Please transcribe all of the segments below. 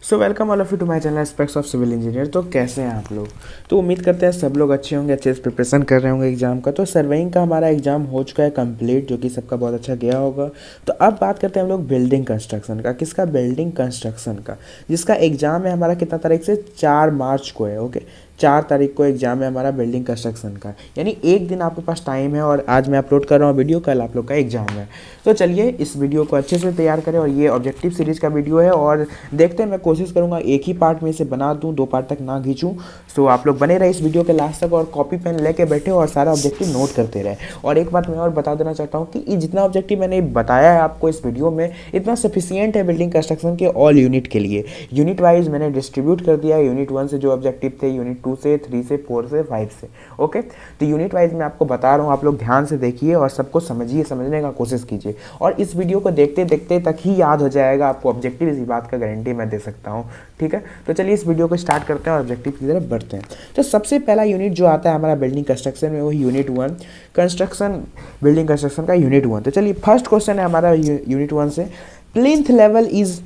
So welcome all of you to my channel aspects of civil engineer. तो कैसे हैं आप लोग? तो उम्मीद करते हैं सब लोग अच्छे होंगे, अच्छे से प्रिपरेशन कर रहे होंगे एग्जाम का। तो सर्वेइंग का हमारा एग्जाम हो चुका है कंप्लीट, जो कि सबका बहुत अच्छा गया होगा। तो अब बात करते हैं हम लोग बिल्डिंग कंस्ट्रक्शन का। किसका? बिल्डिंग कंस्ट्रक्शन का, जिसका एग्जाम है हमारा कितना तारीख से? 4 मार्च को है। ओके, 4 तारीख को एग्जाम है हमारा बिल्डिंग कंस्ट्रक्शन का, यानी एक दिन आपके पास टाइम है। और आज मैं अपलोड कर रहा हूँ वीडियो, कल आप लोग का एग्जाम है। तो चलिए इस वीडियो को अच्छे से तैयार करें। और ये ऑब्जेक्टिव सीरीज का वीडियो है और देखते हैं, मैं कोशिश करूंगा एक ही पार्ट में इसे बना दूं, 2 पार्ट तक ना खींचूं। सो आप लोग बने रहे इस वीडियो के लास्ट तक और कॉपी पेन लेके बैठे और सारा ऑब्जेक्टिव नोट करते रहे। और एक बात मैं और बता देना चाहता हूँ कि ये जितना ऑब्जेक्टिव मैंने बताया है आपको इस वीडियो में, इतना सफिशियंट है बिल्डिंग कंस्ट्रक्शन के ऑल यूनिट के लिए। यूनिट वाइज मैंने डिस्ट्रीब्यूट कर दिया है। यूनिट 1 से जो ऑब्जेक्टिव थे, यूनिट 2 से, 3 से, 4 से, 5 से। ओके, तो यूनिट वाइज मैं आपको बता रहा हूँ, आप लोग ध्यान से देखिए और सबको समझिए, समझने का कोशिश कीजिए। और इस वीडियो को देखते देखते तक ही याद हो जाएगा आपको ऑब्जेक्टिव, इसी बात का गारंटी मैं दे सकता हूँ। ठीक है, तो चलिए इस वीडियो को स्टार्ट करते हैं और ऑब्जेक्टिव की तरफ बढ़ते हैं। तो सबसे पहला यूनिट जो आता है हमारा बिल्डिंग कंस्ट्रक्शन में, वो यूनिट 1 कंस्ट्रक्शन, बिल्डिंग कंस्ट्रक्शन का यूनिट 1। तो चलिए फर्स्ट क्वेश्चन है हमारा यूनिट 1 से, प्लिंथ लेवल इज,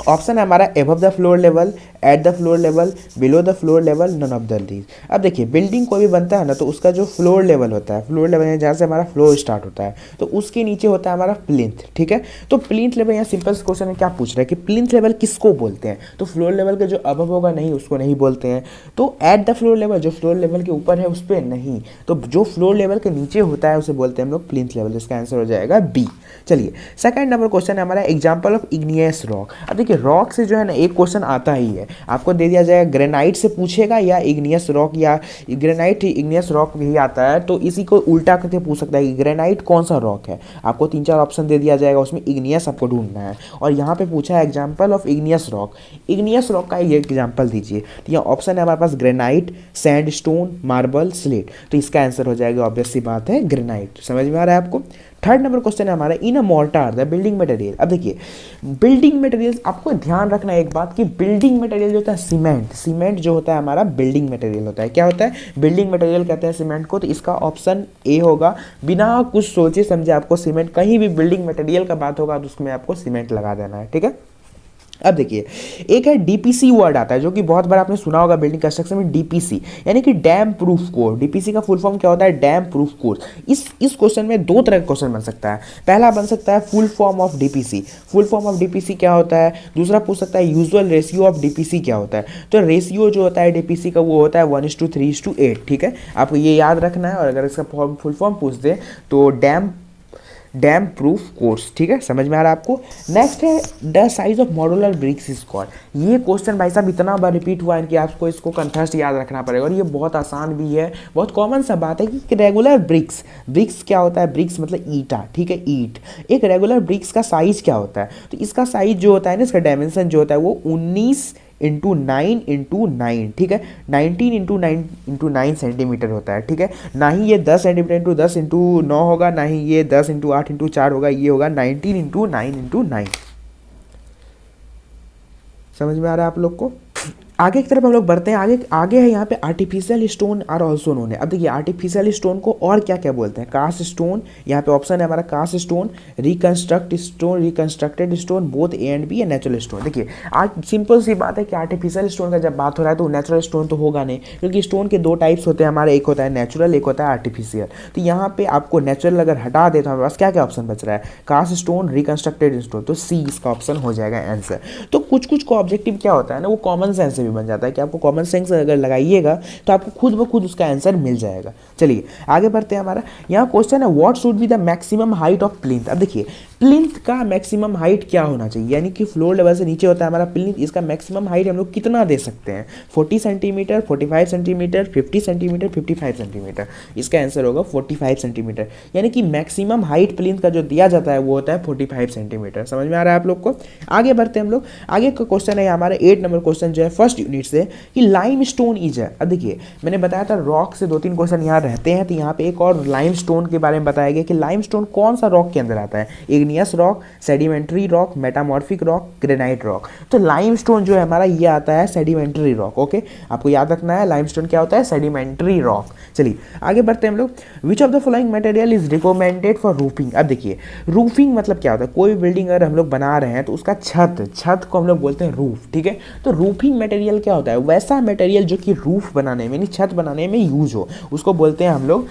ऑप्शन है हमारा above the floor level, at the floor level, below the floor level, none of these दीज। अब देखिए, बिल्डिंग कोई भी बनता है ना, तो उसका जो फ्लोर लेवल होता है, फ्लोर लेवल है जहाँ से हमारा फ्लोर स्टार्ट होता है, तो उसके नीचे होता है हमारा प्लिंथ। ठीक है, तो प्लिंथ लेवल, यहाँ सिंपल क्वेश्चन है, क्या पूछ रहा है कि प्लिंथ लेवल किसको बोलते हैं? तो फ्लोर लेवल के जो अबव होगा नहीं, उसको नहीं बोलते हैं। तो एट द फ्लोर लेवल, जो फ्लोर लेवल के ऊपर है उस पर नहीं। तो जो फ्लोर लेवल के नीचे होता है उसे बोलते हैं हम लोग प्लिंथ लेवल। इसका आंसर हो जाएगा बी। चलिए सेकंड नंबर क्वेश्चन है हमारा, एग्जांपल ऑफ इग्नियस रॉक। अब देखिए, रॉक से जो है ना एक क्वेश्चन आता ही है, आपको दे दिया जाएगा ग्रेनाइट से पूछेगा या इग्नियस रॉक, या ग्रेनाइट इग्नियस रॉक भी आता है। तो इसी को उल्टा करके पूछ सकता है कि ग्रेनाइट कौन सा रॉक है। आपको 3-4 ऑप्शन दे दिया जाएगा, उसमें इग्नियस आपको ढूंढना है। और यहाँ पे पूछा है example of igneous rock, igneous rock का ये एग्जाम्पल दीजिए। तो यहाँ ऑप्शन है हमारे पास ग्रेनाइट, सैंडस्टोन, मार्बल, स्लेट। तो इसका आंसर हो जाएगा, ऑब्वियस सी बात है, ग्रेनाइट। समझ में आ रहा है आपको? थर्ड नंबर क्वेश्चन है हमारा, इन अ मोर्टार द बिल्डिंग मटेरियल। अब देखिए, बिल्डिंग मटेरियल आपको ध्यान रखना है एक बात कि बिल्डिंग मटेरियल जो होता है सीमेंट, सीमेंट जो होता है हमारा बिल्डिंग मटेरियल होता है। क्या होता है? बिल्डिंग मटेरियल कहते हैं सीमेंट को। तो इसका ऑप्शन ए होगा। बिना कुछ सोचे समझे आपको सीमेंट, कहीं भी बिल्डिंग मटेरियल का बात होगा तो उसमें आपको सीमेंट लगा देना है। ठीक है, अब देखिए, एक है डीपीसी वर्ड आता है, जो कि बहुत बार आपने सुना होगा बिल्डिंग कंस्ट्रक्शन में, डीपीसी यानी कि डैम प्रूफ कोर्स। डीपीसी का फुल फॉर्म क्या होता है? Dam proof course. इस क्वेश्चन में 2 तरह का क्वेश्चन बन सकता है। पहला बन सकता है full form of DPC, full form of DPC क्या होता है। दूसरा पूछ सकता है यूजुअल रेशियो ऑफ डीपीसी क्या होता है। तो रेशियो जो होता है डीपीसी का वो होता है 1:3:8। ठीक है, आपको ये याद रखना है। और अगर इसका फुल फॉर्म पूछ दे तो डैम प्रूफ कोर्स। ठीक है, समझ में आ रहा है आपको? नेक्स्ट है the size of modular bricks square. ये क्वेश्चन भाई साहब इतना बार रिपीट हुआ है कि आपको इसको कंठस्थ याद रखना पड़ेगा। और ये बहुत आसान भी है, बहुत कॉमन सा बात है कि रेगुलर ब्रिक्स, ब्रिक्स क्या होता है? ब्रिक्स मतलब ईटा। ठीक है, ईट। एक रेगुलर ब्रिक्स का साइज क्या होता है? तो इसका साइज जो होता है ना, इसका डायमेंशन जो होता है वो 19x9x9। ठीक है, 19x9x9 सेंटीमीटर होता है। ठीक है, ना ही ये 10 सेंटीमीटर इंटू 10x9 होगा, ना ही ये 10x8x4 होगा, ये होगा 19x9x9। समझ में आ रहा है आप लोग को? आगे की तरफ हम लोग बढ़ते हैं। आगे है यहाँ पे artificial stone are also known है। अब देखिए, आर्टिफिशियल स्टोन को और क्या क्या बोलते हैं? कास्ट स्टोन, यहाँ पे ऑप्शन है हमारा cast stone, reconstruct stone, reconstructed stone, both A and B, या नेचुरल स्टोन। देखिए, आज सिंपल सी बात है कि आर्टिफिशियल स्टोन का जब बात हो रहा है तो नेचुरल स्टोन तो होगा नहीं, क्योंकि स्टोन के 2 टाइप्स होते हैं हमारे, एक होता है नेचुरल, एक होता है आर्टिफिशियल। तो यहाँ पे आपको नेचुरल अगर हटा दे तो हमारे पास क्या क्या ऑप्शन बच रहा है? Cast stone, reconstructed stone. तो सी इसका ऑप्शन हो जाएगा आंसर। तो कुछ कुछ को ऑब्जेक्टिव क्या होता है ना, वो कॉमन सेंस से भी बन जाता है कि आपको कॉमन सेंस अगर लगाइएगा तो आपको खुद ब खुद उसका आंसर मिल जाएगा। चलिए आगे बढ़ते हैं। हमारा यहाँ क्वेश्चन है, what should be the maximum height of plinth. अब देखिए, प्लिंथ का मैक्सिमम हाइट क्या होना चाहिए, यानी कि फ्लोर लेवल से नीचे होता है हमारा प्लिंथ, इसका मैक्सिमम हाइट हम लोग कितना दे सकते हैं? 40 सेंटीमीटर, 45 सेंटीमीटर, 50 सेंटीमीटर, 55 सेंटीमीटर। इसका आंसर होगा 45 सेंटीमीटर, यानी कि मैक्सिमम हाइट प्लिंथ का जो दिया जाता है वो होता है 45 सेंटीमीटर। समझ में आ रहा है आप लोग को? आगे बढ़ते हैं हम लोग। आगे का क्वेश्चन है हमारा 8 नंबर क्वेश्चन जो है फर्स्ट यूनिट से, कि लाइमस्टोन इज है। अब देखिए, मैंने बताया था रॉक से 2-3 क्वेश्चन यहाँ रहते हैं, तो यहाँ पे एक और लाइमस्टोन के बारे में बताया गया कि लाइमस्टोन कौन सा रॉक के अंदर आता है? Igneous rock, sedimentary rock, metamorphic rock, granite rock. तो लाइमस्टोन जो है हमारा ये आता है सेडिमेंट्री रॉक। ओके, आपको याद रखना है लाइमस्टोन क्या होता है, सेडिमेंट्री रॉक। चलिए आगे बढ़ते हैं हम लोग। विच of the following material is recommended for roofing. अब देखिए रूफिंग मतलब क्या होता है, कोई बिल्डिंग अगर हम लोग बना रहे हैं तो उसका छत को हम लोग बोलते हैं रूफ। ठीक है, तो रूफिंग मटेरियल क्या होता है, वैसा मटेरियल जो कि रूफ बनाने में यानी छत बनाने में यूज हो, उसको बोलते हैं हम लोग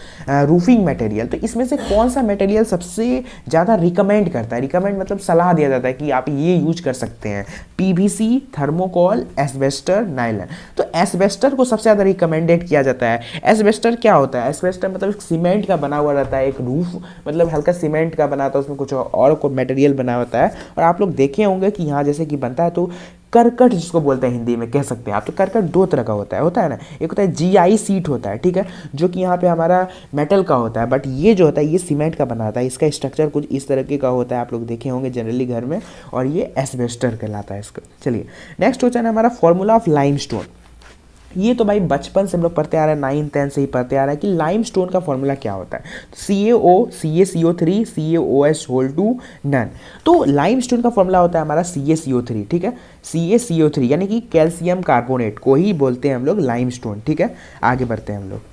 रूफिंग मटेरियल। तो इसमें से कौन सा मटेरियल सबसे ज़्यादा रिकमेंड करता है, रिकमेंड मतलब सलाह दिया जाता है कि आप ये यूज कर सकते हैं, पीवीसी, थर्मोकोल, एस्बेस्टर, नायलन। तो एस्बेस्टर को सबसे ज़्यादा रिकमेंडेड किया जाता है। एस्बेस्टर क्या होता है, एस्बेस्टर मतलब सीमेंट का बना हुआ रहता है, एक रूफ मतलब हल्का सीमेंट का बना होता है, उसमें कुछ और को मटेरियल बना होता है। और आप लोग देखे होंगे कि यहाँ जैसे कि बनता है तो करकट जिसको बोलते हैं हिंदी में कह सकते हैं आप, तो करकट दो तरह का होता है ना, एक होता है जीआई सीट होता है, ठीक है, जो कि यहाँ पे हमारा मेटल का होता है, बट ये जो होता है ये सीमेंट का बना होता है, इसका स्ट्रक्चर कुछ इस तरीके का होता है, आप लोग देखे होंगे जनरली घर में, और ये एस्बेस्टर कहलाता है इसको। चलिए नेक्स्ट क्वेश्चन है हमारा फॉर्मूला ऑफ लाइमस्टोन। ये तो भाई बचपन से हम लोग पढ़ते आ रहे हैं, 9th-10th से ही पढ़ते आ रहा है कि लाइमस्टोन का फॉर्मूला क्या होता है, CaO, CaCO3, CaOH whole two none. तो लाइमस्टोन का फॉर्मूला होता है हमारा CaCO3, ठीक है, CaCO3 यानी कि कैल्शियम कार्बोनेट को ही बोलते हैं हम लोग लाइमस्टोन। ठीक है, आगे बढ़ते हैं हम लोग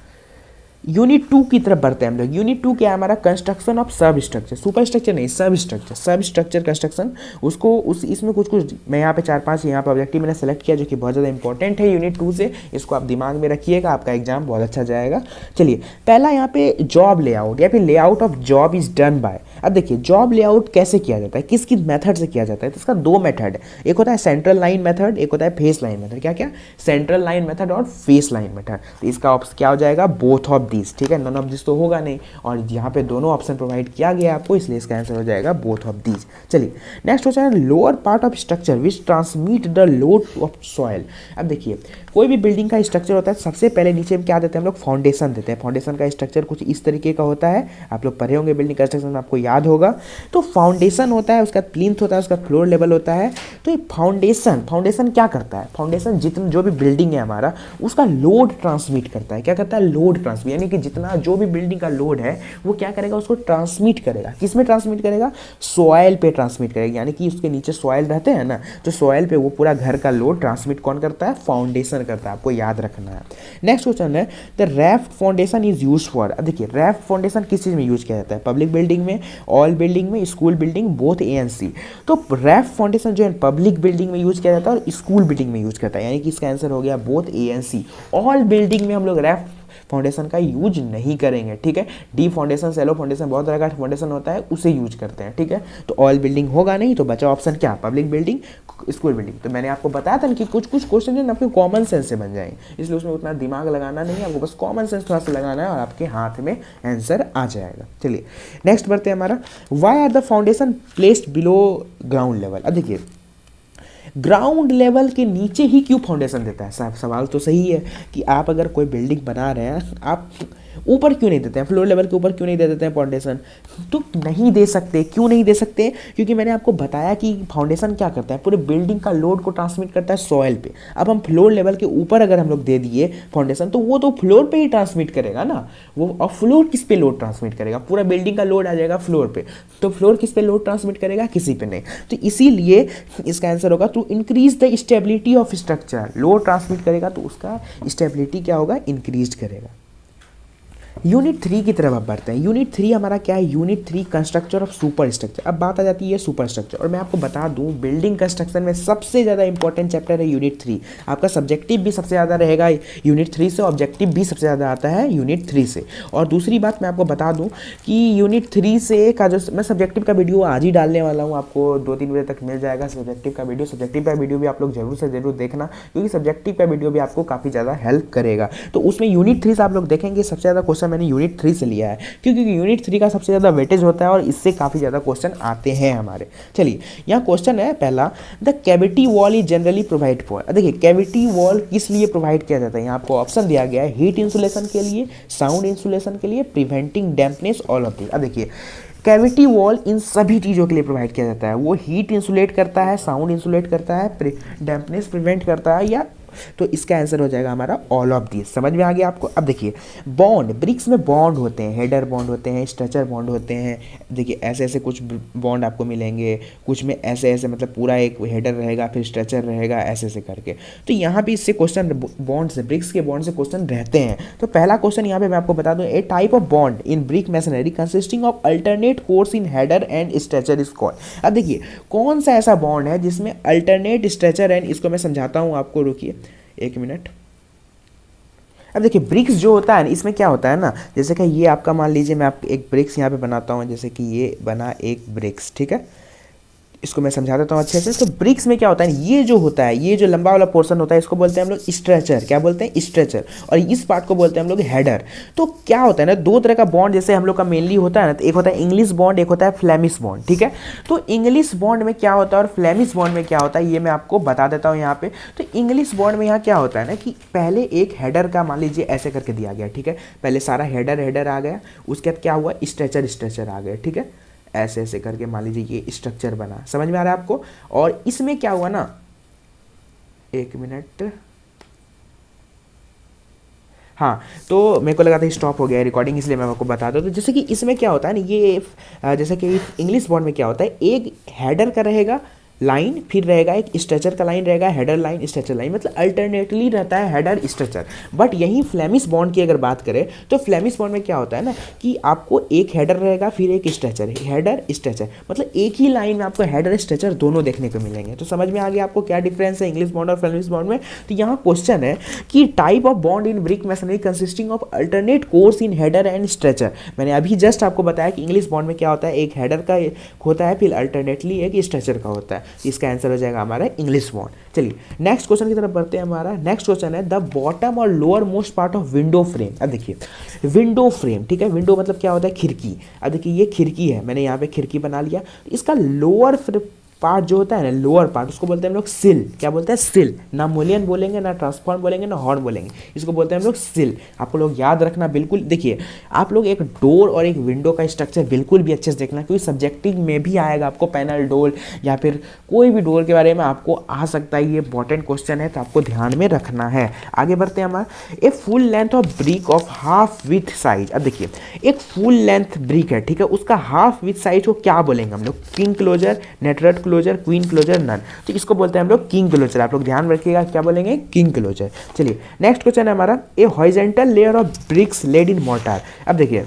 यूनिट 2 की तरफ बढ़ते हैं हम लोग। यूनिट 2 क्या है हमारा, कंस्ट्रक्शन ऑफ सब स्ट्रक्चर, सुपर स्ट्रक्चर नहीं, सब स्ट्रक्चर कंस्ट्रक्शन। उसको इसमें कुछ मैं यहाँ पे 4-5 यहाँ पे ऑब्जेक्टिव मैंने सेलेक्ट किया जो कि बहुत ज़्यादा इंपॉर्टेंट है यूनिट 2 से, इसको आप दिमाग में रखिएगा, आपका एग्जाम बहुत अच्छा जाएगा। चलिए पहला यहाँ पे जॉब लेआउट या फिर layout of job is done by. अब देखिए जॉब लेआउट कैसे किया जाता है, किस किस मेथड से किया जाता है, तो इसका 2 मेथड है, एक होता है सेंट्रल लाइन मेथड, एक होता है फेस लाइन मेथड। क्या क्या, सेंट्रल लाइन मेथड और फेस लाइन मेथड। तो इसका ऑप्शन क्या हो जाएगा, बोथ ऑफ दिस। ठीक है, नन ऑफ दिस तो होगा नहीं, और यहाँ पे दोनों ऑप्शन प्रोवाइड किया गया आपको, इसलिए इसका आंसर हो जाएगा बोथ ऑफ दिस। चलिए नेक्स्ट क्वेश्चन है lower part of structure which transmit the load of soil. अब देखिए कोई भी बिल्डिंग का स्ट्रक्चर होता है, सबसे पहले नीचे में क्या देते हैं हम लोग, फाउंडेशन देते हैं। फाउंडेशन का स्ट्रक्चर कुछ इस तरीके का होता है, आप लोग पढ़े होंगे बिल्डिंग कंस्ट्रक्शन में, आपको याद होगा। तो फाउंडेशन होता है, उसका प्लिंथ होता है, उसका फ्लोर लेवल होता है। तो ये फाउंडेशन क्या करता है, फाउंडेशन जितना जो भी बिल्डिंग है हमारा उसका लोड ट्रांसमिट करता है। क्या करता है, लोड ट्रांसमिट, यानी कि जितना जो भी बिल्डिंग का लोड है वो क्या करेगा, उसको ट्रांसमिट करेगा। किस में ट्रांसमिट करेगा, सॉइल पे ट्रांसमिट करेगा, यानी कि उसके नीचे सॉइल रहते हैं ना, तो सॉइल पे वो पूरा घर का लोड ट्रांसमिट कौन करता है, फाउंडेशन करता है, आपको याद रखना है। नेक्स्ट क्वेश्चन है the raft foundation is use for. अब देखिए रैफ्ट फाउंडेशन किस चीज़ में यूज किया जाता है, पब्लिक बिल्डिंग में, ऑल बिल्डिंग में, स्कूल बिल्डिंग, बोथ A&C। तो रैफ्ट फाउंडेशन जो है पब्लिक बिल्डिंग में यूज किया जाता है और स्कूल बिल्डिंग में यूज करता है, यानी कि इसका आंसर हो गया बोथ A&C। ऑल बिल्डिंग में हम लोग रैफ्ट फाउंडेशन का यूज नहीं करेंगे। ठीक है, डी फाउंडेशन, सेलो फाउंडेशन, बहुत तरह का फाउंडेशन होता है, उसे यूज करते हैं। ठीक है, तो ऑल बिल्डिंग होगा नहीं, तो बचा ऑप्शन क्या, पब्लिक बिल्डिंग, स्कूल बिल्डिंग। तो मैंने आपको बताया था कि कुछ क्वेश्चन जो है आपके कॉमन सेंस से बन जाएंगे, इसलिए उसमें उतना दिमाग लगाना नहीं है, आपको बस कॉमन सेंस थोड़ा सा लगाना है और आपके हाथ में आंसर आ जाएगा। चलिए नेक्स्ट बढ़ते हैं हमारा, why are the foundation placed below ground level. अब देखिए ग्राउंड लेवल के नीचे ही क्यों फाउंडेशन देता है, सवाल तो सही है कि आप अगर कोई बिल्डिंग बना रहे हैं, आप ऊपर क्यों नहीं देते हैं, फ्लोर लेवल के ऊपर क्यों नहीं दे देते हैं फाउंडेशन, तो नहीं दे सकते। क्यों नहीं दे सकते, क्योंकि मैंने आपको बताया कि फाउंडेशन क्या करता है, पूरे बिल्डिंग का लोड को ट्रांसमिट करता है सॉइल पे। अब हम फ्लोर लेवल के ऊपर अगर हम लोग दे दिए फाउंडेशन, तो वो तो फ्लोर पे ही ट्रांसमिट करेगा ना वो, और फ्लोर किस पे लोड ट्रांसमिट करेगा, पूरा बिल्डिंग का लोड आ जाएगा फ्लोर पे, तो फ्लोर किस पे लोड ट्रांसमिट करेगा, किसी पे नहीं। तो इसीलिए इसका आंसर होगा to increase the stability of structure, load transmit करेगा तो उसका स्टेबिलिटी क्या होगा, इंक्रीज करेगा। यूनिट 3 की तरफ अब बढ़ते हैं। यूनिट 3 हमारा क्या है, यूनिट 3 कंस्ट्रक्चर ऑफ सुपर स्ट्रक्चर। अब बात आ जाती है सुपर स्ट्रक्चर, और मैं आपको बता दूं बिल्डिंग कंस्ट्रक्शन में सबसे ज़्यादा इंपॉर्टेंट चैप्टर है यूनिट 3। आपका सब्जेक्टिव भी सबसे ज़्यादा रहेगा यूनिट 3 से, ऑब्जेक्टिव भी सबसे ज़्यादा आता है यूनिट 3 से। और दूसरी बात मैं आपको बता दूँ कि यूनिट 3 से का जो मैं सब्जेक्टिव का वीडियो आज ही डालने वाला हूँ, आपको 2-3 बजे तक मिल जाएगा सब्जेक्टिव का वीडियो। सब्जेक्टिव का वीडियो भी आप लोग जरूर से जरूर देखना, क्योंकि सब्जेक्टिव का वीडियो भी आपको काफ़ी ज़्यादा हेल्प करेगा। तो उसमें यूनिट 3 से आप लोग देखेंगे सबसे ज़्यादा क्वेश्चन मैंने यूनिट 3 से लिया है, क्योंकि यूनिट 3 का सबसे ज़्यादा वेटेज होता है और इससे काफ़ी ज़्यादा क्वेश्चन आते हैं हमारे। चलिए यहाँ क्वेश्चन है पहला, the cavity wall is generally provide for. देखिए कैविटी वॉल किस लिए प्रोवाइड किया जाता है, यहाँ आपको ऑप्शन दिया गया है, हीट इंसुलेशन के लिए, साउंड इंसुलेशन के लिए, preventing dampness, all of this. अब देखिए कैविटी वॉल इन सभी चीज़ों के लिए प्रोवाइड किया जाता है, वो हीट इंसुलेट करता है, साउंड इंसुलेट करता है, डैम्पनेस प्रिवेंट करता है, या तो इसका आंसर हो जाएगा हमारा ऑल ऑफ दिस। समझ में आ गया आपको। अब देखिए बॉन्ड, ब्रिक्स में बॉन्ड होते हैं, हेडर बॉन्ड होते हैं, स्ट्रेचर बॉन्ड होते हैं। देखिए ऐसे ऐसे कुछ बॉन्ड आपको मिलेंगे, कुछ में ऐसे ऐसे मतलब पूरा एक हेडर रहेगा फिर स्ट्रेचर रहेगा ऐसे ऐसे करके। तो यहाँ पे इससे क्वेश्चन बॉन्ड से, ब्रिक्स के बॉन्ड से क्वेश्चन रहते हैं। तो पहला क्वेश्चन यहाँ पे मैं आपको बता दूं, a type of bond in brick masonry consisting of alternate course in header and stretcher is called. अब देखिए कौन सा ऐसा बॉन्ड है जिसमें अल्टरनेट स्ट्रेचर एंड, इसको मैं समझाता हूँ आपको, रुकिए 1 मिनट। अब देखिए ब्रिक्स जो होता है ना, इसमें क्या होता है ना, जैसे कि ये आपका मान लीजिए मैं आप एक ब्रिक्स यहाँ पे बनाता हूँ, जैसे कि ये बना एक ब्रिक्स, ठीक है, इसको मैं समझा देता हूँ अच्छे से। तो ब्रिक्स में क्या होता है, ये जो होता है, ये जो लंबा वाला पोर्शन होता है इसको बोलते हैं हम लोग स्ट्रेचर। क्या बोलते हैं, स्ट्रेचर। और इस पार्ट को बोलते हैं हम लोग हेडर। तो क्या होता है ना, दो तरह का बॉन्ड जैसे हम लोग का मेनली होता है ना, तो एक होता है इंग्लिश बॉन्ड, एक होता है फ्लेमिश बॉन्ड, ठीक है। तो इंग्लिश बॉन्ड में क्या होता है और फ्लेमिश बॉन्ड में क्या होता है ये मैं आपको बता देता हूँ यहाँ पे। तो इंग्लिश बॉन्ड में यहाँ क्या होता है ना कि पहले एक हेडर का मान लीजिए ऐसे करके दिया गया, ठीक है, पहले सारा हेडर आ गया, उसके बाद क्या हुआ, स्ट्रेचर आ गया, ठीक है, ऐसे ऐसे करके मान लीजिए ये स्ट्रक्चर बना। समझ में आ रहा है आपको। और इसमें क्या हुआ ना, 1 मिनट, हाँ, तो मेरे को लगा था स्टॉप हो गया रिकॉर्डिंग, इसलिए मैं आपको बता दूं। तो जैसे कि इसमें क्या होता है ना, ये जैसे कि इंग्लिश बॉन्ड में क्या होता है, एक हेडर का रहेगा लाइन, फिर रहेगा एक स्ट्रेचर का लाइन रहेगा, हेडर लाइन स्ट्रेचर लाइन, मतलब अल्टरनेटली रहता है हेडर स्ट्रेचर। बट यहीं फ्लेमिश बॉन्ड की अगर बात करें तो फ्लेमिश बॉन्ड में क्या होता है ना कि आपको एक हेडर रहेगा फिर एक स्ट्रेचर, हेडर स्ट्रेचर, मतलब एक ही लाइन में आपको हेडर स्ट्रेचर दोनों देखने को मिलेंगे। तो समझ में आ गया आपको क्या डिफरेंस है इंग्लिश बॉन्ड और फ्लेमिश बॉन्ड में। तो यहाँ क्वेश्चन है कि type of bond in brick masonry consisting of alternate course in header and stretcher. मैंने अभी जस्ट आपको बताया कि इंग्लिश बॉन्ड में क्या होता है, एक हेडर का होता है फिर अल्टरनेटली एक स्ट्रेचर का होता है। इसका आंसर हो जाएगा हमारा इंग्लिश बॉन्ड। चलिए नेक्स्ट क्वेश्चन की तरफ बढ़ते हैं। हमारा नेक्स्ट क्वेश्चन है द बॉटम और lower most part of window frame. अब देखिए विंडो फ्रेम, ठीक है, विंडो मतलब क्या होता है, खिड़की। अब देखिए ये खिड़की है, मैंने यहाँ पे खिड़की बना लिया, इसका लोअर पार्ट जो होता है ना, लोअर पार्ट, उसको बोलते हैं हम लोग सिल। क्या बोलते हैं, सिल। ना मोलियन बोलेंगे, ना ट्रांसफॉर्म बोलेंगे, ना हॉर्न बोलेंगे, इसको बोलते हैं हम लोग सिल। आपको लोग याद रखना बिल्कुल। देखिए आप लोग एक डोर और एक विंडो का स्ट्रक्चर बिल्कुल भी अच्छे से देखना, क्योंकि सब्जेक्टिव में भी आएगा आपको, पैनल डोर या फिर कोई भी डोर के बारे में आपको आ सकता है, ये इंपॉर्टेंट क्वेश्चन है, तो आपको ध्यान में रखना है। आगे बढ़ते हैं। हमारा a full length of brick of half with size. अब देखिए एक फुल लेंथ ब्रिक है, ठीक है, उसका हाफ विथ साइज को क्या बोलेंगे हम लोग, king closer, network closer, queen closer, none. तो इसको बोलते हैं हम लोग किंग क्लोजर। आप लोग ध्यान रखिएगा क्या बोलेंगे, किंग क्लोजर। चलिए नेक्स्ट क्वेश्चन है हमारा a horizontal layer of bricks laid in mortar. अब देखिए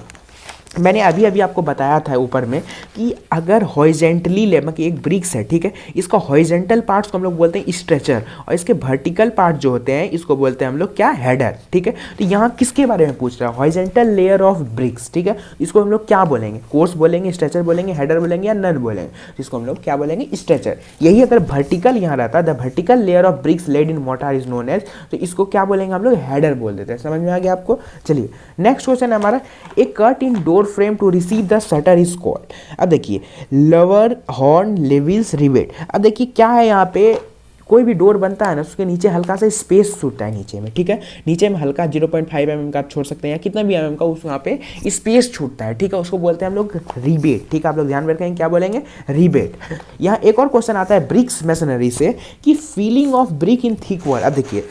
मैंने अभी अभी आपको बताया था ऊपर में कि अगर हॉरिजेंटली मतलब एक ब्रिक्स है, ठीक है, इसका हॉरिजेंटल पार्ट्स को हम लोग बोलते हैं स्ट्रेचर, और इसके वर्टिकल पार्ट जो होते हैं इसको बोलते हैं हम लोग क्या, हेडर, ठीक है। तो यहाँ किसके बारे में पूछ रहा है, हॉरिजेंटल लेयर ऑफ ब्रिक्स, ठीक है, इसको हम लोग क्या बोलेंगे, कोर्स बोलेंगे, स्ट्रेचर बोलेंगे, हेडर बोलेंगे या नन बोलेंगे, जिसको हम लोग क्या बोलेंगे, स्ट्रेचर। यही अगर वर्टिकल यहाँ रहता है, the vertical layer of bricks laid in mortar is known as, तो इसको क्या बोलेंगे हम लोग, हेडर बोल देते हैं। समझ में आ गया आपको। चलिए नेक्स्ट क्वेश्चन है हमारा a cut in door frame to receive the shutter is called. अब देखिए लवर, हॉर्न, लेविल्स, रिवेट। अब देखिए क्या है यहाँ पे, कोई भी डोर बनता है ना उसके नीचे हल्का सा स्पेस छूटता है नीचे में, ठीक है, नीचे में हल्का 0.5 mm का आप छोड़ सकते हैं या कितना भी mm का उस वहाँ पे स्पेस छूटता है, ठीक है, उसको बोलते हैं हम लोग रिबेट, ठीक है। आप लोग ध्यान रखेंगे क्या बोलेंगे, रिबेट। यहाँ एक और क्वेश्चन आता है ब्रिक्स मैसनरी से कि feeling of brick in thick wall. अब देखिए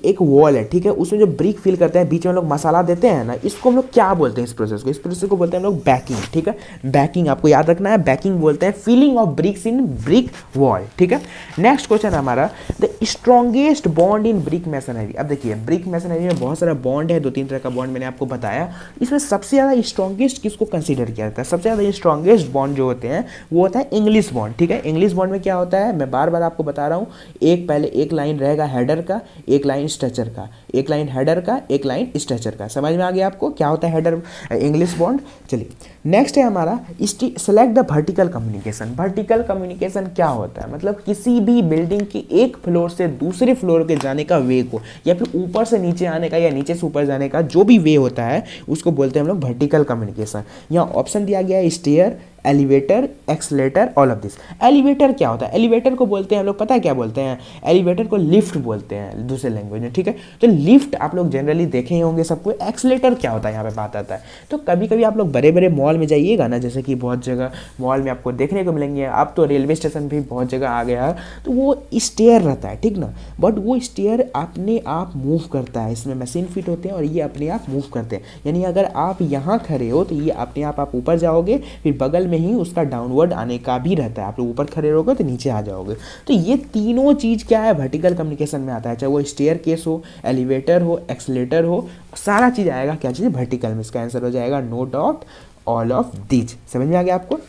एक वॉल है, ठीक है, उसमें जो ब्रिक फिल करते हैं, बीच में हम लोग मसाला देते हैं ना, इसको हम लोग क्या बोलते हैं, इस प्रोसेस को बोलते हैं हम लोग बैकिंग, ठीक है, बैकिंग आपको याद रखना है, बैकिंग बोलते हैं feeling of BRICS in brick wall, ठीक है। नेक्स्ट क्वेश्चन हमारा the strongest bond in brick masonry. अब देखिए ब्रिक मैसनरी में बहुत सारा बॉन्ड है, 2-3 तरह का बॉन्ड मैंने आपको बताया, इसमें सबसे ज़्यादा स्ट्रॉन्गेस्ट किसको कंसिडर किया जाता है, सबसे ज़्यादा स्ट्रॉन्गेस्ट बॉन्ड जो होते हैं वो होता है इंग्लिश बॉन्ड, ठीक है। इंग्लिश बॉन्ड में क्या होता है, मैं बार बार आपको बता रहा हूँ, एक पहले एक लाइन रहेगा हेडर का, एक लाइन स्ट्रेचर का, एक लाइन हेडर का, एक लाइन स्ट्रेचर का। समझ में आ गया आपको क्या होता है हेडर इंग्लिश बॉन्ड। चलिए नेक्स्ट है हमारा select the vertical communication. Vertical communication क्या होता है, मतलब किसी भी बिल्डिंग की एक फ्लोर से दूसरे फ्लोर के जाने का वे को, या फिर ऊपर से नीचे आने का या नीचे से ऊपर जाने का जो भी वे होता है उसको बोलते हैं हम लोग वर्टिकल कम्युनिकेशन। यहाँ ऑप्शन दिया गया है stair, elevator, escalator, all of this. Elevator क्या होता है, एलिवेटर को बोलते हैं हम लोग, पता है क्या बोलते हैं, एलिवेटर को लिफ्ट बोलते हैं दूसरे लैंग्वेज में, ठीक है। तो लिफ्ट आप लोग जनरली देखे ही होंगे सबको। एक्सलेटर क्या होता है यहाँ पे बात आता है, तो कभी कभी आप लोग बड़े बड़े मॉल मॉल में जाइएगा ना, जैसे कि बहुत जगह मॉल में आपको देखने को मिलेंगे, अब तो रेलवे स्टेशन भी बहुत जगह आ गया है, तो वो स्टेयर रहता है, ठीक ना, बट वो स्टेयर अपने आप मूव करता है, इसमें मशीन फिट होते हैं और ये अपने आप मूव करते हैं। यानी अगर आप यहाँ खड़े हो तो ये अपने आप ऊपर जाओगे, फिर बगल में ही उसका डाउनवर्ड आने का भी रहता है, आप लोग ऊपर खड़े रहोगे तो नीचे आ जाओगे। तो ये तीनों चीज़ क्या है, वर्टिकल कम्युनिकेशन में आता है, चाहे वो स्टेयर केस हो, एलिवेटर हो, एक्सीलेटर हो, सारा चीज़ आएगा क्या चीज़, वर्टिकल में। इसका आंसर हो जाएगा no doubt all of these. समझ में आ गया आपको।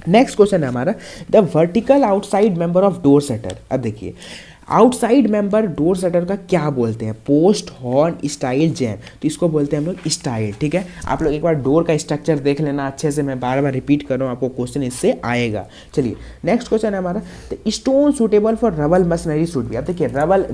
नेक्स्ट क्वेश्चन है हमारा, the vertical outside member of door shutter. अब देखिए आउटसाइड मेंबर डोर शटर का क्या बोलते हैं, पोस्ट, हॉर्न, स्टाइल, जैम। तो इसको बोलते हैं हम लोग स्टाइल, ठीक है। आप लोग एक बार डोर का स्ट्रक्चर देख लेना अच्छे से, मैं बार बार रिपीट कर रहा हूँ, आपको क्वेश्चन इससे आएगा। चलिए नेक्स्ट क्वेश्चन है हमारा, the stone suitable for rubble machinery should be. अब देखिए रबल,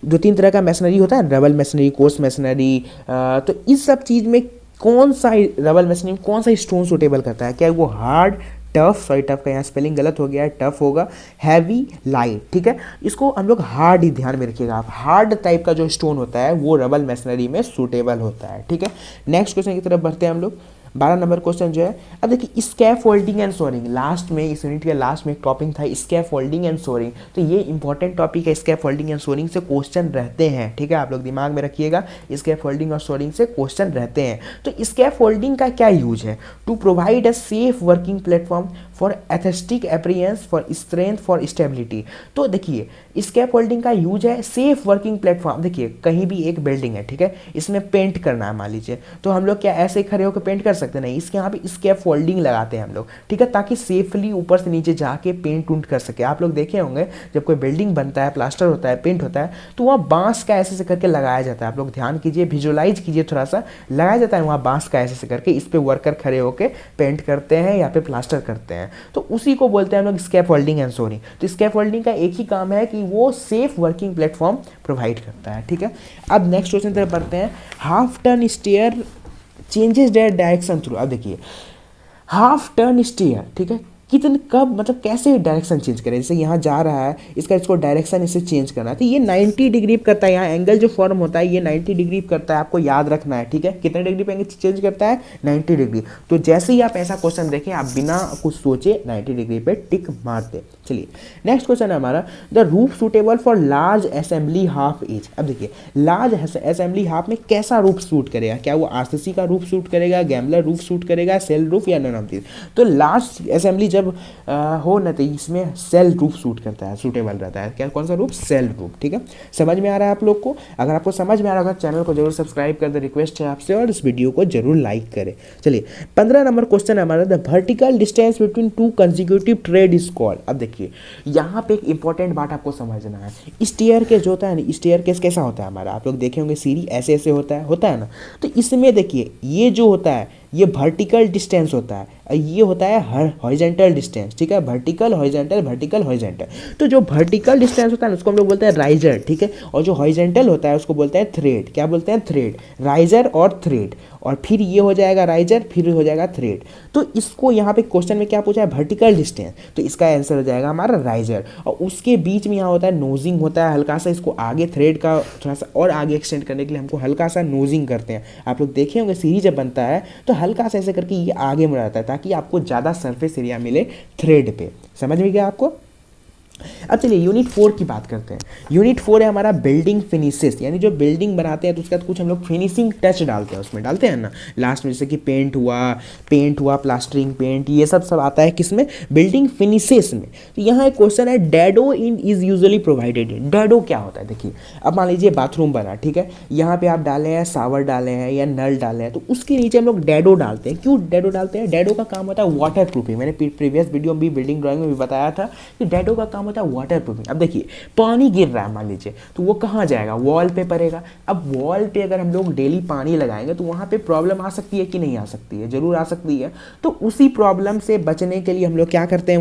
दो तीन तरह का मशीनरी होता है, रबल मशीनरी, कोर्स मशीनरी, तो इस सब चीज़ में कौन सा रबल मशीनरी में कौन सा स्टोन सूटेबल करता है, क्या वो हार्ड, टफ, सॉरी टफ का यहाँ स्पेलिंग गलत हो गया है, टफ होगा, हैवी, लाइट, ठीक है। इसको हम लोग हार्ड ही ध्यान में रखिएगा आप, हार्ड टाइप का जो स्टोन होता है वो रबल मशीनरी में सूटेबल होता है, ठीक है। नेक्स्ट क्वेश्चन की तरफ बढ़ते हैं हम लोग। 12 नंबर क्वेश्चन जो है, अब देखिए स्कैफोल्डिंग एंड सोरिंग, लास्ट में इस यूनिट के लास्ट में एक टॉपिक था स्कैफोल्डिंग एंड सोरिंग, तो ये इंपॉर्टेंट टॉपिक है, स्कैफोल्डिंग एंड सोरिंग से क्वेश्चन रहते हैं, ठीक है, आप लोग दिमाग में रखिएगा, स्कैफोल्डिंग और सोरिंग से क्वेश्चन रहते हैं। तो स्कैफोल्डिंग का क्या यूज है, to provide a safe working platform for aesthetic appearance, for strength, for stability. तो देखिए स्कैफोल्डिंग का यूज है सेफ वर्किंग प्लेटफॉर्म। देखिए कहीं भी एक बिल्डिंग है, ठीक है, इसमें पेंट करना है मान लीजिए, तो हम लोग क्या ऐसे खड़े होकर पेंट कर सकते नहीं, इसके यहाँ पे स्कैफोल्डिंग लगाते हैं हम लोग, ठीक है, ताकि सेफली ऊपर से नीचे जाके पेंट उंट कर सके। आप लोग देखे होंगे जब कोई बिल्डिंग बनता है, प्लास्टर होता है, पेंट होता है, तो वहाँ बांस का ऐसे करके लगाया जाता है, आप लोग ध्यान कीजिए, विजुअलाइज कीजिए थोड़ा सा, लगाया जाता है वहाँ बांस का ऐसे करके, इस पे वर्कर खड़े होकर पेंट करते हैं या पे प्लास्टर करते हैं, तो उसी को बोलते हैं हम लोग स्कैफोल्डिंग एंड सोरिंग। तो स्कैफोल्डिंग का एक ही काम है कि वो सेफ वर्किंग प्लेटफॉर्म प्रोवाइड करता है, ठीक है। अब नेक्स्ट क्वेश्चन तरफ बढ़ते हैं, half turn stair changes their direction through. अब देखिए हाफ टर्न स्टेयर, ठीक है, कितने कब मतलब कैसे डायरेक्शन चेंज करें, जैसे यहाँ जा रहा है, इसको डायरेक्शन इसे चेंज करना है, तो ये 90 डिग्री करता है, यहाँ एंगल जो फॉर्म होता है ये 90 डिग्री करता है, आपको याद रखना है, ठीक है, कितने डिग्री पे एंगल चेंज करता है, 90 डिग्री। तो जैसे ही आप ऐसा क्वेश्चन देखें आप बिना कुछ सोचे 90 डिग्री पे टिक मार दे। चलिए नेक्स्ट क्वेश्चन है हमारा, the roof suitable for large assembly half as. अब देखिए लार्ज असेंबली हाफ में कैसा रूफ सूट करेगा, क्या वो आरसीसी का रूफ सूट करेगा, गैम्बलर रूफ सूट करेगा, सेल रूफ या नन ऑफ दिस। तो लार्ज असेंबली जब हो ना तो इसमें सेल रूफ सूट करता है, सूटेबल रहता है, क्या कौन सा रूफ, सेल रूफ, ठीक है। समझ में आ रहा है आप लोग को, अगर आपको समझ में आ रहा होगा चैनल को जरूर सब्सक्राइब कर दे, रिक्वेस्ट है आपसे, और इस वीडियो को जरूर लाइक करें। चलिए 15 नंबर क्वेश्चन है हमारा, the vertical distance between two consecutive trade is called. अब देखिए यहाँ पे एक इंपॉर्टेंट बात आपको समझना है, स्टेयर केस जो होता है ना, स्टेयर केस कैसा होता है हमारा, आप लोग देखे होंगे सीढ़ी ऐसे ऐसे होता है ना, तो इसमें देखिए ये जो होता है ये वर्टिकल डिस्टेंस होता है, ये होता है हॉरिजॉन्टल डिस्टेंस, ठीक है, वर्टिकल हॉरिजॉन्टल, वर्टिकल हॉरिजॉन्टल। तो जो वर्टिकल डिस्टेंस होता है ना उसको हम लोग बोलते हैं राइजर, ठीक है, और जो हॉरिजॉन्टल होता है उसको बोलते हैं थ्रेड। क्या बोलते हैं, थ्रेड, राइजर और थ्रेड, और फिर ये हो जाएगा राइजर, फिर हो जाएगा थ्रेड। तो इसको यहाँ पे क्वेश्चन में क्या पूछा है, वर्टिकल डिस्टेंस, तो इसका आंसर हो जाएगा हमारा राइजर। और उसके बीच में यहाँ होता है नोजिंग होता है हल्का सा, इसको आगे थ्रेड का थोड़ा सा और आगे एक्सटेंड करने के लिए हमको हल्का सा नोजिंग करते हैं। आप लोग देखे होंगे सीरीज जब बनता है तो हल्का सा ऐसे करके ये आगे मुड़ जाता है ताकि आपको ज़्यादा सरफेस एरिया मिले थ्रेड पे। समझ में गया आपको। अब चलिए यूनिट 4 की बात करते हैं। यूनिट 4 है हमारा बिल्डिंग फिनिशेस, यानी जो बिल्डिंग बनाते हैं तो उसके बाद कुछ हम लोग फिनिशिंग टच डालते हैं, उसमें डालते हैं ना लास्ट में, जैसे कि पेंट हुआ, प्लास्टरिंग, पेंट, ये सब आता है किसमें, बिल्डिंग फिनिशेस में। तो यहाँ एक क्वेश्चन है, dado in is usually provided. Dado क्या होता है, देखिए अब मान लीजिए बाथरूम बना, ठीक है, यहाँ पे आप डाले हैं शावर डाले हैं या नल डाले हैं, तो उसके नीचे हम लोग डैडो डालते हैं। क्यों डैडो डालते हैं, डैडो का काम होता है वाटर प्रूफिंग। मैंने प्रीवियस वीडियो में भी बिल्डिंग ड्राइंग में भी बताया था कि डैडो का काम होता है वाटर प्रूफिंग। अब देखिए पानी गिर रहा है मान लीजिए, तो वो कहाँ जाएगा, वॉल पे पड़ेगा। अब वॉल पे अगर हम लोग डेली पानी लगाएंगे तो वहाँ पे प्रॉब्लम आ सकती है कि नहीं आ सकती है, जरूर आ सकती है। तो उसी प्रॉब्लम से बचने के लिए हम लोग क्या करते हैं,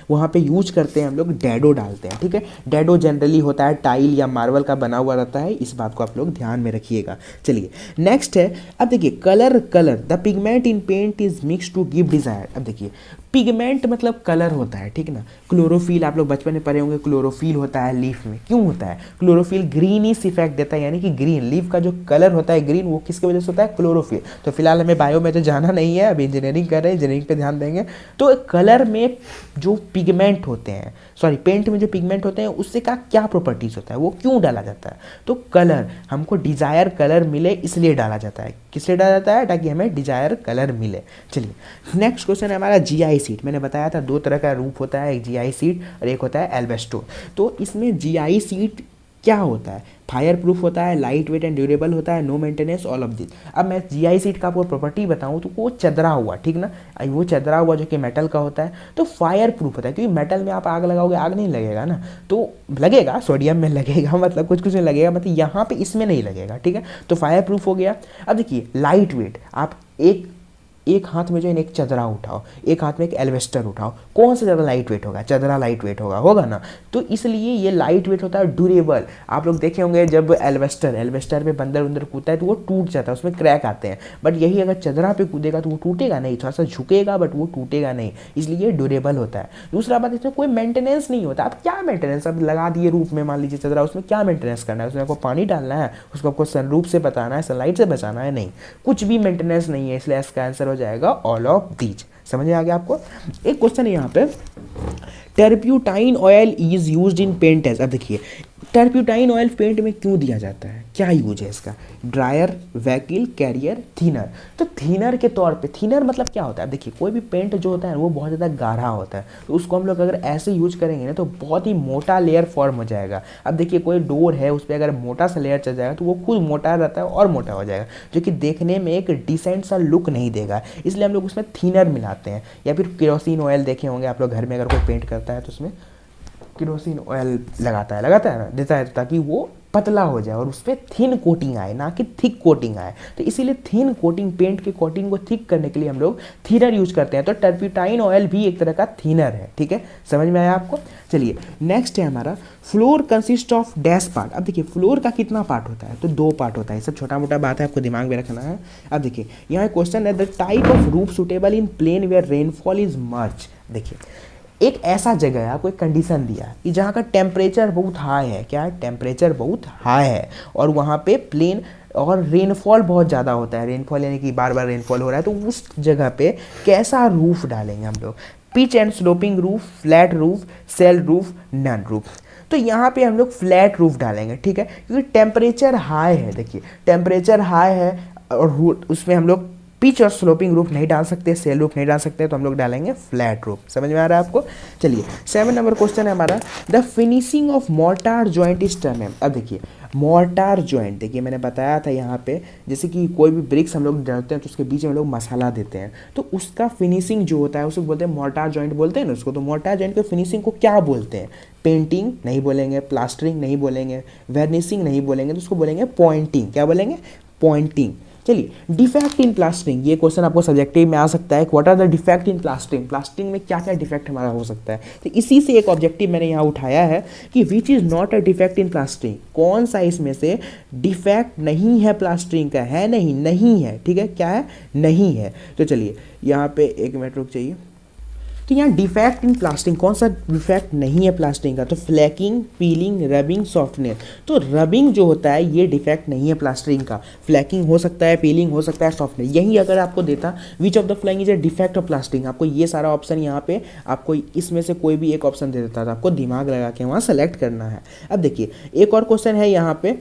वहाँ पे यूज करते हैं हम लोग डैडो डालते हैं, ठीक है। डैडो जनरली होता है टाइल या मार्बल का बना हुआ रहता है, इस बात को आप लोग ध्यान में रखिएगा। चलिए नेक्स्ट है, अब देखिए colour the pigment in paint is mix to give desire. अब देखिए पिगमेंट मतलब कलर होता है, ठीक ना। क्लोरोफिल आप लोग बचपन में पढ़े होंगे, क्लोरोफिल होता है लीफ में। क्यों होता है? क्लोरोफिल ग्रीनिश इफेक्ट देता है, यानी कि ग्रीन लीफ का जो कलर होता है ग्रीन, वो किसकी वजह से होता है? क्लोरोफिल। तो फिलहाल हमें बायो में तो जाना नहीं है, अभी इंजीनियरिंग कर रहे हैं, इंजीनियरिंग पे ध्यान देंगे। तो कलर में जो पिगमेंट होते हैं, सॉरी पेंट में जो पिगमेंट होते हैं उससे का क्या प्रॉपर्टीज होता है, वो क्यों डाला जाता है? तो कलर, हमको डिजायर कलर मिले इसलिए डाला जाता है। किस लिए डाला जाता है? ताकि हमें डिजायर कलर मिले। चलिए नेक्स्ट क्वेश्चन है हमारा जीआई सीट। मैंने बताया था दो तरह का रूप होता है, एक जीआई सीट और एक होता है एल्बेस्टो। तो इसमें जीआई सीट क्या होता है? फायर प्रूफ होता है, लाइट वेट एंड ड्यूरेबल होता है, no maintenance, all of this. अब मैं जीआई सीट का आपको प्रॉपर्टी बताऊं तो वो चदरा हुआ, ठीक ना, वो चदरा हुआ जो कि मेटल का होता है, तो फायर प्रूफ होता है, क्योंकि मेटल में आप आग लगाओगे आग नहीं लगेगा ना, तो लगेगा सोडियम में लगेगा, मतलब कुछ कुछ में लगेगा, मतलब यहाँ पे इसमें नहीं लगेगा, ठीक है। तो फायर प्रूफ हो गया। अब देखिए लाइट वेट, आप एक हाथ में जो है एक चदरा उठाओ, एक हाथ में एक एल्वेस्टर उठाओ, कौन सा ज़्यादा लाइट वेट होगा? चदरा लाइट वेट होगा ना। तो इसलिए ये लाइट वेट होता है, ड्यूरेबल। आप लोग देखे होंगे जब एल्वेस्टर पे बंदर उंदर कूदता है तो वो टूट जाता है, उसमें क्रैक आते हैं, बट यही अगर चदरा पे कूदेगा तो वो टूटेगा नहीं, थोड़ा सा झुकेगा बट वो टूटेगा नहीं, इसलिए ड्यूरेबल होता है। दूसरा बात, इसमें कोई मेंटेनेंस नहीं होता। आप क्या मेंटेनेंस, अब लगा दिए रूप में, मान लीजिए चदरा, उसमें क्या मेंटेनेंस करना है? उसमें आपको पानी डालना है, उसको आपको सनरूफ से बचाना है, सनलाइट से बचाना है, नहीं, कुछ भी मेंटेनेंस नहीं है, इसलिए इसका आंसर हो जाएगा ऑल ऑफ दीज। समझ में आ गया आपको? एक क्वेश्चन है यहाँ पे, turpentine oil is used in paint as. अब देखिए टर्प्यूटाइन ऑयल पेंट में क्यों दिया जाता है, क्या यूज है इसका? Drier, vehicle, carrier, thinner. तो थिनर के तौर पे, थिनर मतलब क्या होता है? अब देखिए कोई भी पेंट जो होता है वो बहुत ज़्यादा गाढ़ा होता है, तो उसको हम लोग अगर ऐसे यूज करेंगे ना तो बहुत ही मोटा लेयर फॉर्म हो जाएगा। अब देखिए कोई डोर है, उस पर अगर मोटा सा लेयर चल जाएगा तो वो खुद मोटा रहता है और मोटा हो जाएगा, जो कि देखने में एक डिसेंट सा लुक नहीं देगा, इसलिए हम लोग उसमें थिनर मिलाते हैं। या फिर केरोसिन ऑयल देखे होंगे आप लोग घर में, अगर कोई पेंट करता है तो उसमें केरोसिन ऑयल लगाता है ना, देता है, ताकि वो पतला हो जाए और उस पर थिन कोटिंग आए, ना कि थिक कोटिंग आए। तो इसीलिए थिन कोटिंग, पेंट की कोटिंग को थिक करने के लिए हम लोग थिनर यूज करते हैं। तो टर्प्यूटाइन ऑयल भी एक तरह का थिनर है, ठीक है, समझ में आया आपको? चलिए नेक्स्ट है हमारा, floor consist of dash part. अब देखिए फ्लोर का कितना पार्ट होता है? तो 2 पार्ट होता है, सब छोटा मोटा बात है, आपको दिमाग में रखना है। अब देखिए यहाँ क्वेश्चन है, the type of roof suitable in plain where rainfall is much. देखिए एक ऐसा जगह है, आपको एक कंडीशन दिया है कि जहाँ का टेम्परेचर बहुत हाई है, क्या है? टेम्परेचर बहुत हाई है, और वहाँ पे प्लेन और रेनफॉल बहुत ज़्यादा होता है, रेनफॉल यानी कि बार बार रेनफॉल हो रहा है, तो उस जगह पे कैसा रूफ डालेंगे हम लोग? Pitch and sloping roof, flat roof, shell roof, none roof. तो यहाँ पे हम लोग फ्लैट रूफ डालेंगे, ठीक है, क्योंकि टेम्परेचर हाई है। देखिए टेम्परेचर हाई है और उसमें हम लोग पिच और स्लोपिंग रूफ नहीं डाल सकते, सेल रूफ नहीं डाल सकते, तो हम लोग डालेंगे फ्लैट रूफ। समझ में आ रहा है आपको? चलिए 7 नंबर क्वेश्चन है हमारा, the finishing of mortar joint is term है। अब देखिए मोर्टार जॉइंट, देखिए मैंने बताया था यहाँ पे, जैसे कि कोई भी ब्रिक्स हम लोग डालते हैं तो उसके बीच में हम लोग मसाला देते हैं, तो उसका फिनिशिंग जो होता है उसको बोलते हैं मोर्टार जॉइंट, बोलते हैं ना उसको। तो मोर्टार जॉइंट के फिनिशिंग को क्या बोलते हैं? पेंटिंग नहीं बोलेंगे, प्लास्टरिंग नहीं बोलेंगे, वर्निशिंग नहीं बोलेंगे, तो उसको बोलेंगे पॉइंटिंग। क्या बोलेंगे? पॉइंटिंग। चलिए डिफेक्ट इन प्लास्टरिंग, ये क्वेश्चन आपको सब्जेक्टिव में आ सकता है, what are the defect in plastering, plastering में क्या क्या डिफेक्ट हमारा हो सकता है। तो इसी से एक ऑब्जेक्टिव मैंने यहाँ उठाया है कि which is not a defect in plastering, कौन सा इसमें से डिफेक्ट नहीं है प्लास्टरिंग का, है नहीं है, ठीक है, क्या है? नहीं है। तो चलिए यहाँ पे 1 मिनट रुक जाइए। तो यहाँ डिफेक्ट इन प्लास्टरिंग, कौन सा डिफेक्ट नहीं है प्लास्टरिंग का? तो फ्लैकिंग, पीलिंग, रबिंग, सॉफ्टनेस। तो रबिंग जो होता है ये डिफेक्ट नहीं है प्लास्टरिंग का, फ्लैकिंग हो सकता है, पीलिंग हो सकता है, सॉफ्टनेस। यही अगर आपको देता which of the flaking is a defect of plastering, आपको ये सारा ऑप्शन यहाँ पे, आपको इसमें से कोई भी एक ऑप्शन दे देता था, आपको दिमाग लगा के वहाँ सेलेक्ट करना है। अब देखिए एक और क्वेश्चन है यहाँ पे,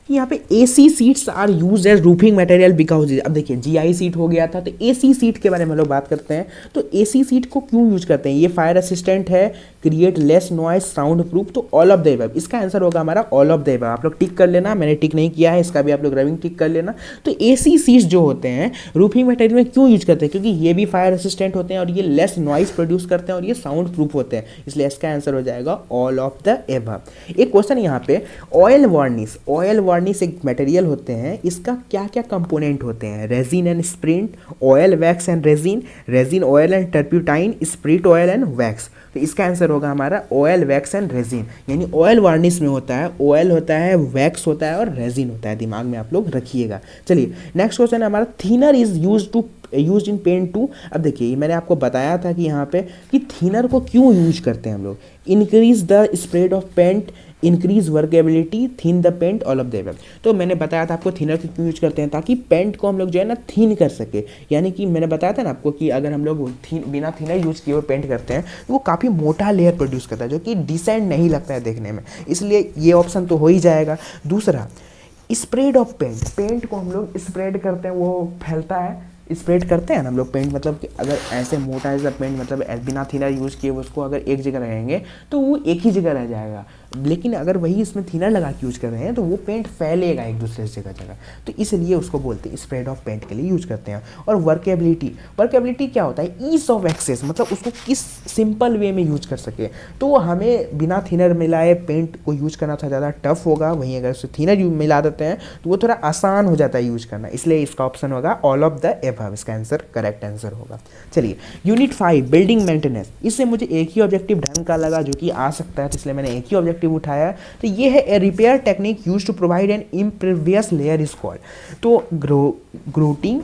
यहाँ पे AC sheets are use as roofing material because. अब देखिए जीआई सीट हो गया था, तो एसी सीट के बारे में लोग बात करते हैं। तो एसी सीट को क्यों यूज करते हैं? ये फायर असिस्टेंट है, create less noise, sound proof, तो ऑल ऑफ द अबव। इसका आंसर होगा हमारा ऑल ऑफ द अबव। आप लोग टिक कर लेना, मैंने टिक नहीं किया है, इसका भी आप लोग रबिंग टिक कर लेना। तो एसी सीट्स जो होते हैं रूफिंग मटेरियल में क्यों यूज करते हैं? क्योंकि ये भी फायर असिस्टेंट होते हैं और ये लेस नॉइज प्रोड्यूस करते हैं और ये साउंड प्रूफ होते हैं, इसलिए इसका आंसर हो जाएगा ऑल ऑफ द अबव। एक क्वेश्चन यहाँ पे, ऑयल वार्निश, ऑयल वार्निश एक मटेरियल होते हैं, इसका क्या क्या कंपोनेंट होते हैं? Resin and spirit, oil wax and resin, resin oil and turpentine, spirit oil and wax. तो इसका आंसर होगा हमारा ऑयल वैक्स एंड रेजिन। यानी ऑयल वार्निश में होता है, ऑयल होता है, वैक्स होता है और रेजिन होता है, दिमाग में आप लोग रखिएगा। चलिए नेक्स्ट क्वेश्चन है हमारा, thinner is used to use in paint to, अब देखिए मैंने आपको बताया था कि यहाँ पे कि थिनर को क्यों यूज करते हैं हम लोग, increase the spread of paint, increase workability, thin the paint, all of the above. तो मैंने बताया था आपको थिनर को क्यों यूज करते हैं, ताकि पेंट को हम लोग जो है ना थिन कर सके, यानी कि मैंने बताया था ना आपको कि अगर हम लोग बिना थिनर यूज किए हुए पेंट करते हैं तो वो काफ़ी मोटा लेयर प्रोड्यूस करता है जो कि डिसेंट नहीं लगता है देखने में, इसलिए ये ऑप्शन तो हो ही जाएगा। दूसरा, स्प्रेड ऑफ पेंट, पेंट को हम लोग स्प्रेड करते हैं, वो फैलता है, स्प्रेड करते हैं ना हम लोग पेंट, मतलब कि अगर ऐसे मोटा ऐसा पेंट मतलब बिना थिनर यूज़ किए उसको अगर एक जगह रहेंगे तो वो एक ही जगह रह जाएगा, लेकिन अगर वही इसमें थिनर लगा के यूज़ कर रहे हैं तो वो पेंट फैलेगा एक दूसरे जगह जगह, तो इसलिए उसको बोलते हैं स्प्रेड ऑफ पेंट के लिए यूज़ करते हैं। और वर्केबिलिटी, वर्केबिलिटी क्या होता है, ईज ऑफ एक्सेस, मतलब उसको किस सिंपल वे में यूज कर सके, तो हमें बिना थिनर मिलाए पेंट को यूज करना थोड़ा ज़्यादा टफ होगा, वहीं अगर उसे थिनर मिला देते हैं तो वो थोड़ा आसान हो जाता है यूज करना, इसलिए इसका ऑप्शन होगा ऑल ऑफ द एबव, इसका आंसर करेक्ट आंसर होगा। चलिए यूनिट 5 बिल्डिंग मेंटेनेंस, इससे मुझे एक ही ऑब्जेक्टिव ढंग का लगा जो कि आ सकता है, तो इसलिए मैंने एक ही ऑब्जेक्टिव उठाया। तो ये है a repair technique use to provide an impervious layer is called, तो ग्रूटिंग,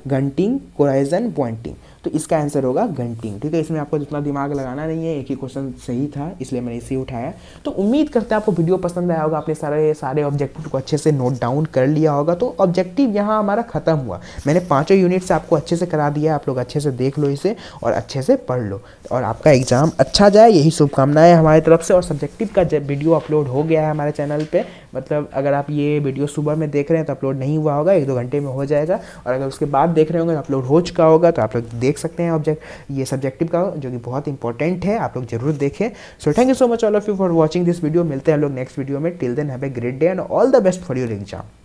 गंटिंग, कोराइजन, पॉइंटिंग, तो इसका आंसर होगा गंटिंग। ठीक है, इसमें आपको जितना दिमाग लगाना नहीं है, एक ही क्वेश्चन सही था इसलिए मैंने इसे उठाया। तो उम्मीद करते हैं आपको वीडियो पसंद आया होगा, आपने सारे ऑब्जेक्टिव को अच्छे से नोट डाउन कर लिया होगा। तो ऑब्जेक्टिव यहाँ हमारा खत्म हुआ, मैंने 5 यूनिट्स आपको अच्छे से करा दिया, आप लोग अच्छे से देख लो इसे और अच्छे से पढ़ लो और आपका एग्जाम अच्छा जाए, यही शुभकामनाएं हमारी तरफ से। और सब्जेक्टिव का जब वीडियो अपलोड हो गया है हमारे चैनल पे, मतलब अगर आप ये वीडियो सुबह में देख रहे हैं तो अपलोड नहीं हुआ होगा, 1-2 घंटे में हो जाएगा, और अगर उसके बाद देख रहे होंगे तो अपलोड हो चुका होगा, तो आप लोग देख सकते हैं ये सब्जेक्टिव का जो कि बहुत इंपॉर्टेंट है, आप लोग जरूर देखें। So thank you so much all of you for watching this video, मिलते हैं हम लोग नेक्स्ट वीडियो में। Till then have a great day and all the best for your exam.